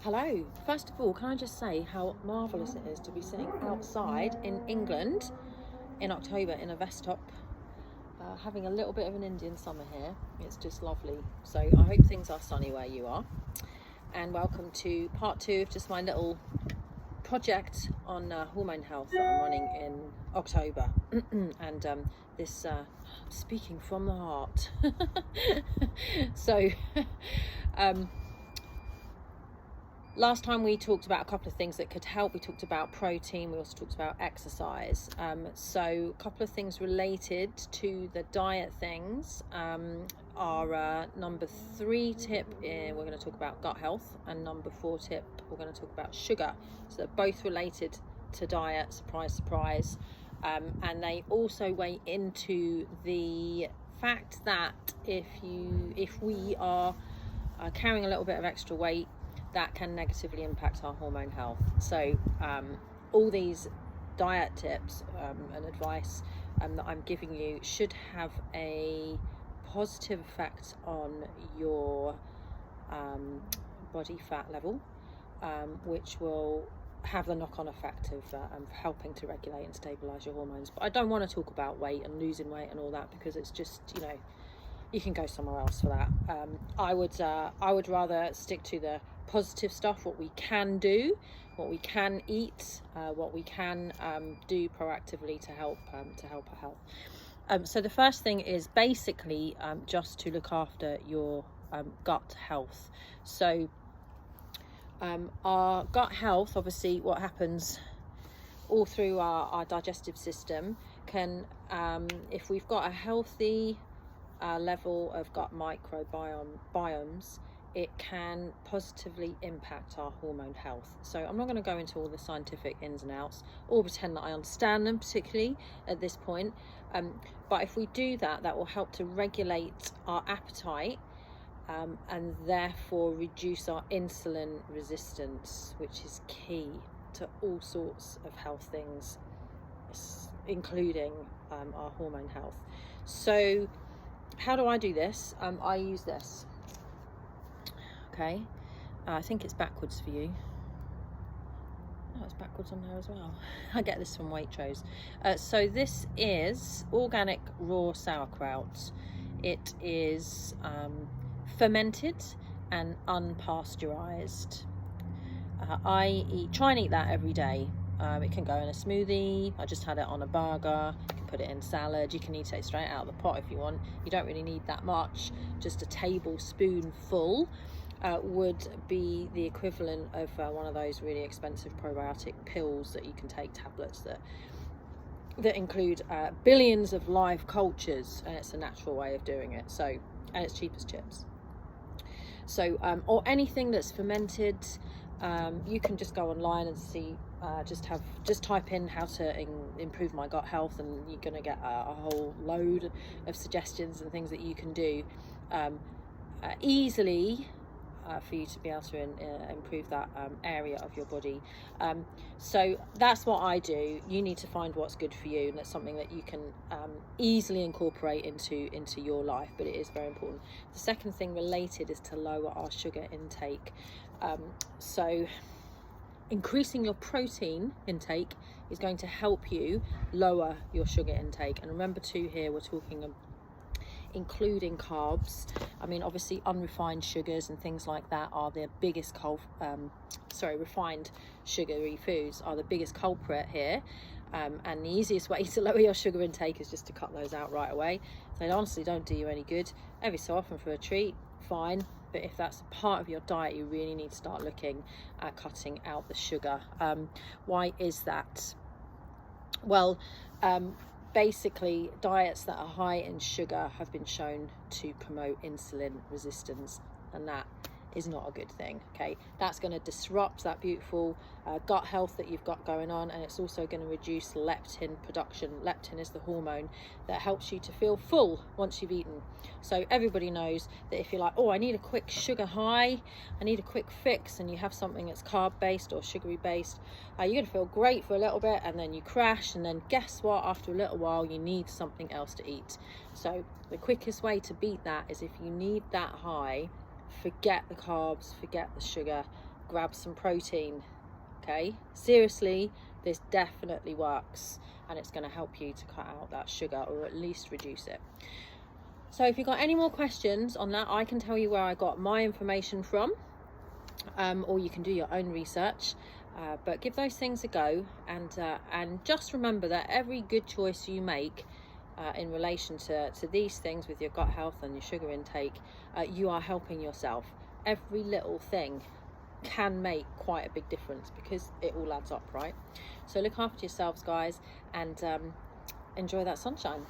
Hello. First of all, can I just say how marvellous it is to be sitting outside in England in October in a vest top, having a little bit of an Indian summer here. It's just lovely. So I hope things are sunny where you are. And welcome to part 2 of just my little project on hormone health that I'm running in October. And this speaking from the heart. So last time we talked about a couple of things that could help. We talked about protein, we also talked about exercise. So a couple of things related to the diet things are number 3 tip, we're going to talk about gut health, and number 4 tip, we're going to talk about sugar. So they're both related to diet, surprise, surprise. And they also weigh into the fact that if we are carrying a little bit of extra weight, that can negatively impact our hormone health. So all these diet tips and advice that I'm giving you should have a positive effect on your body fat level, which will have the knock-on effect of helping to regulate and stabilize your hormones. But I don't want to talk about weight and losing weight and all that, because it's just, you can go somewhere else for that. I would rather stick to the positive stuff, what we can do, what we can eat, what we can do proactively to help our health. So the first thing is basically just to look after your gut health. So our gut health, obviously what happens all through our digestive system, can if we've got a healthy level of gut microbiomes, it can positively impact our hormone health. So I'm not going to go into all the scientific ins and outs or pretend that I understand them particularly at this point, but if we do that, that will help to regulate our appetite and therefore reduce our insulin resistance, which is key to all sorts of health things, including our hormone health. So how do I do this? I use this. Okay, I think it's backwards for you. Oh, it's backwards on there as well. I get this from Waitrose. So this is organic raw sauerkraut. It is fermented and unpasteurized. I try and eat that every day. It can go in a smoothie. I just had it on a burger. You can put it in salad. You can eat it straight out of the pot if you want. You don't really need that much. Just a tablespoonful would be the equivalent of one of those really expensive probiotic pills that you can take, tablets that include billions of live cultures, and it's a natural way of doing it. So, and it's cheap as chips. So or anything that's fermented, you can just go online and see, just type in how to improve my gut health, and you're going to get a whole load of suggestions and things that you can do easily for you to be able to improve that area of your body. So that's what I do. You need to find what's good for you, and that's something that you can easily incorporate into your life, but it is very important. The second thing related is to lower our sugar intake. So increasing your protein intake is going to help you lower your sugar intake. And remember too, here we're talking including carbs. I mean, obviously unrefined sugars and things like that are the biggest refined sugary foods are the biggest culprit here, and the easiest way to lower your sugar intake is just to cut those out right away. They honestly don't do you any good. Every so often for a treat, fine, but if that's part of your diet, you really need to start looking at cutting out the sugar. Why is that? Well, basically, diets that are high in sugar have been shown to promote insulin resistance, and that is not a good thing. Okay, that's going to disrupt that beautiful gut health that you've got going on, and it's also going to reduce leptin production. Leptin is the hormone that helps you to feel full once you've eaten. So everybody knows that if you're like, oh, I need a quick sugar high, I need a quick fix, and you have something that's carb based or sugary based, you're going to feel great for a little bit, and then you crash, and then guess what, after a little while you need something else to eat. So the quickest way to beat that is, if you need that high, forget the carbs, forget the sugar, grab some protein. Okay, seriously, this definitely works, and it's going to help you to cut out that sugar, or at least reduce it. So if you've got any more questions on that, I can tell you where I got my information from, or you can do your own research. But give those things a go, and just remember that every good choice you make in relation to these things with your gut health and your sugar intake, you are helping yourself. Every little thing can make quite a big difference, because it all adds up, right? So look after yourselves, guys, and enjoy that sunshine.